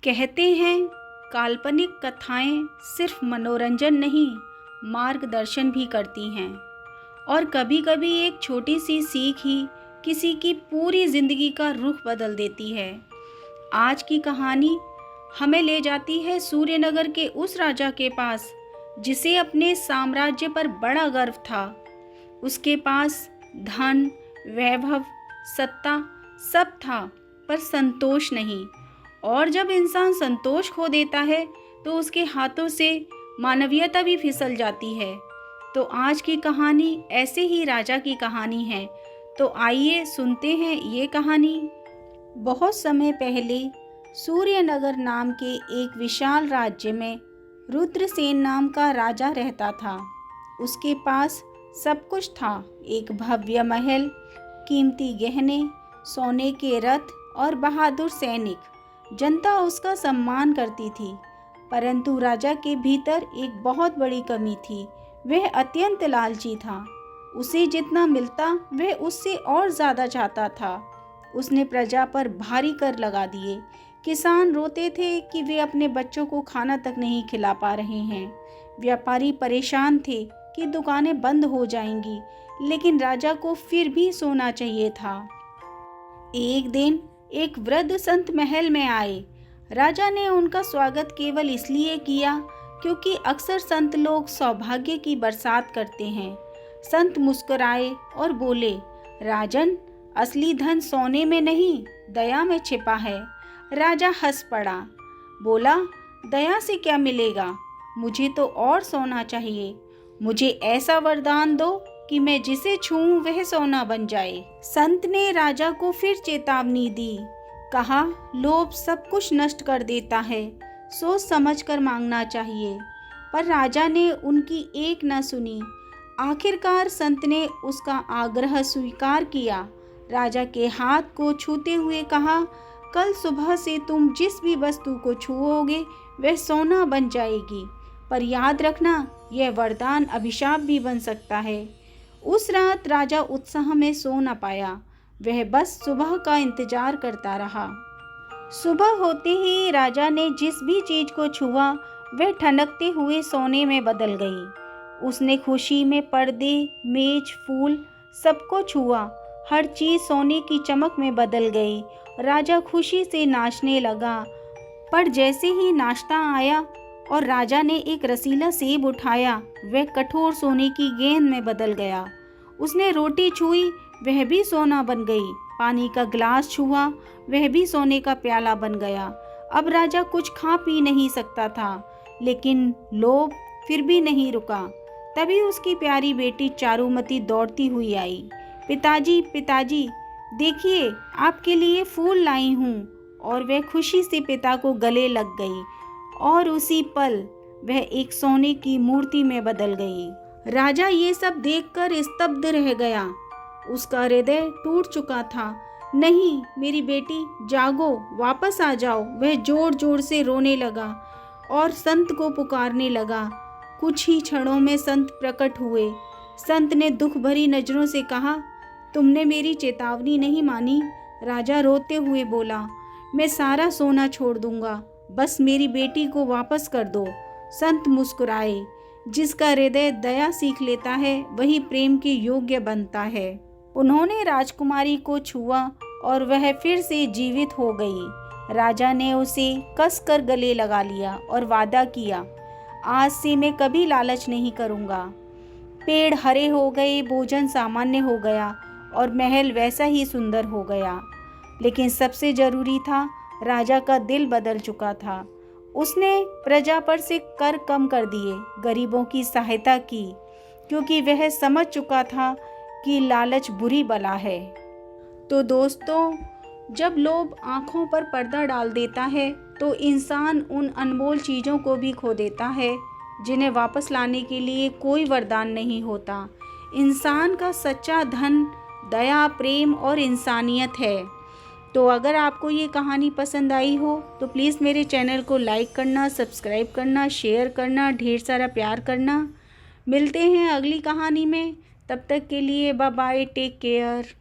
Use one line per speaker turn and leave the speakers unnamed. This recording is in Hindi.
कहते हैं काल्पनिक कथाएं सिर्फ मनोरंजन नहीं, मार्गदर्शन भी करती हैं। और कभी-कभी एक छोटी सी सीख ही किसी की पूरी जिंदगी का रुख बदल देती है। आज की कहानी हमें ले जाती है सूर्यनगर के उस राजा के पास जिसे अपने साम्राज्य पर बड़ा गर्व था। उसके पास धन, वैभव, सत्ता सब था, पर संतोष नहीं। और जब इंसान संतोष खो देता है तो उसके हाथों से मानवीयता भी फिसल जाती है। तो आज की कहानी ऐसे ही राजा की कहानी है। तो आइए सुनते हैं ये कहानी। बहुत समय पहले सूर्यनगर नाम के एक विशाल राज्य में रुद्रसेन नाम का राजा रहता था। उसके पास सब कुछ था, एक भव्य महल, कीमती गहने, सोने के रथ और बहादुर सैनिक। जनता उसका सम्मान करती थी, परंतु राजा के भीतर एक बहुत बड़ी कमी थी। वह अत्यंत लालची था। उसे जितना मिलता वह उससे और ज़्यादा चाहता था। उसने प्रजा पर भारी कर लगा दिए। किसान रोते थे कि वे अपने बच्चों को खाना तक नहीं खिला पा रहे हैं। व्यापारी परेशान थे कि दुकानें बंद हो जाएंगी, लेकिन राजा को फिर भी सोना चाहिए था। एक दिन एक वृद्ध संत महल में आए। राजा ने उनका स्वागत केवल इसलिए किया क्योंकि अक्सर संत लोग सौभाग्य की बरसात करते हैं। संत मुस्कुराए और बोले, राजन, असली धन सोने में नहीं, दया में छिपा है। राजा हंस पड़ा, बोला, दया से क्या मिलेगा? मुझे तो और सोना चाहिए। मुझे ऐसा वरदान दो कि मैं जिसे छूऊं वह सोना बन जाए। संत ने राजा को फिर चेतावनी दी। कहा, लोभ सब कुछ नष्ट कर देता है, सोच समझ कर मांगना चाहिए। पर राजा ने उनकी एक न सुनी। आखिरकार संत ने उसका आग्रह स्वीकार किया। राजा के हाथ को छूते हुए कहा, कल सुबह से तुम जिस भी वस्तु को छुओगे वह सोना बन जाएगी। पर याद रखना, यह वरदान अभिशाप भी बन सकता है। उस रात राजा उत्साह में सो न पाया। वह बस सुबह का इंतजार करता रहा। सुबह होते ही राजा ने जिस भी चीज को छुआ वह ठनकते हुए सोने में बदल गई। उसने खुशी में पर्दे, मेज, फूल सबको छुआ। हर चीज सोने की चमक में बदल गई। राजा खुशी से नाचने लगा। पर जैसे ही नाश्ता आया और राजा ने एक रसीला सेब उठाया, वह कठोर सोने की गेंद में बदल गया। उसने रोटी छुई, वह भी सोना बन गई। पानी का गिलास छुआ, वह भी सोने का प्याला बन गया। अब राजा कुछ खा पी नहीं सकता था, लेकिन लोभ फिर भी नहीं रुका। तभी उसकी प्यारी बेटी चारुमती दौड़ती हुई आई। पिताजी, पिताजी, देखिए, आपके लिए फूल लाई हूँ। और वह खुशी से पिता को गले लग गई और उसी पल वह एक सोने की मूर्ति में बदल गई। राजा ये सब देखकर स्तब्ध रह गया। उसका हृदय टूट चुका था। नहीं, मेरी बेटी, जागो, वापस आ जाओ। वह जोर जोर से रोने लगा और संत को पुकारने लगा। कुछ ही क्षणों में संत प्रकट हुए। संत ने दुख भरी नजरों से कहा, तुमने मेरी चेतावनी नहीं मानी। राजा रोते हुए बोला, मैं सारा सोना छोड़ दूंगा, बस मेरी बेटी को वापस कर दो। संत मुस्कुराए। जिसका हृदय दया सीख लेता है वही प्रेम के योग्य बनता है। उन्होंने राजकुमारी को छुआ और वह फिर से जीवित हो गई। राजा ने उसे कसकर गले लगा लिया और वादा किया, आज से मैं कभी लालच नहीं करूँगा। पेड़ हरे हो गए, भोजन सामान्य हो गया और महल वैसा ही सुंदर हो गया। लेकिन सबसे जरूरी था, राजा का दिल बदल चुका था। उसने प्रजा पर से कर कम कर दिए, गरीबों की सहायता की, क्योंकि वह समझ चुका था कि लालच बुरी बला है। तो दोस्तों, जब लोभ आँखों पर पर्दा डाल देता है तो इंसान उन अनमोल चीज़ों को भी खो देता है जिन्हें वापस लाने के लिए कोई वरदान नहीं होता। इंसान का सच्चा धन दया, प्रेम और इंसानियत है। तो अगर आपको ये कहानी पसंद आई हो तो प्लीज़ मेरे चैनल को लाइक करना, सब्सक्राइब करना, शेयर करना, ढेर सारा प्यार करना। मिलते हैं अगली कहानी में। तब तक के लिए बाय बाय, टेक केयर।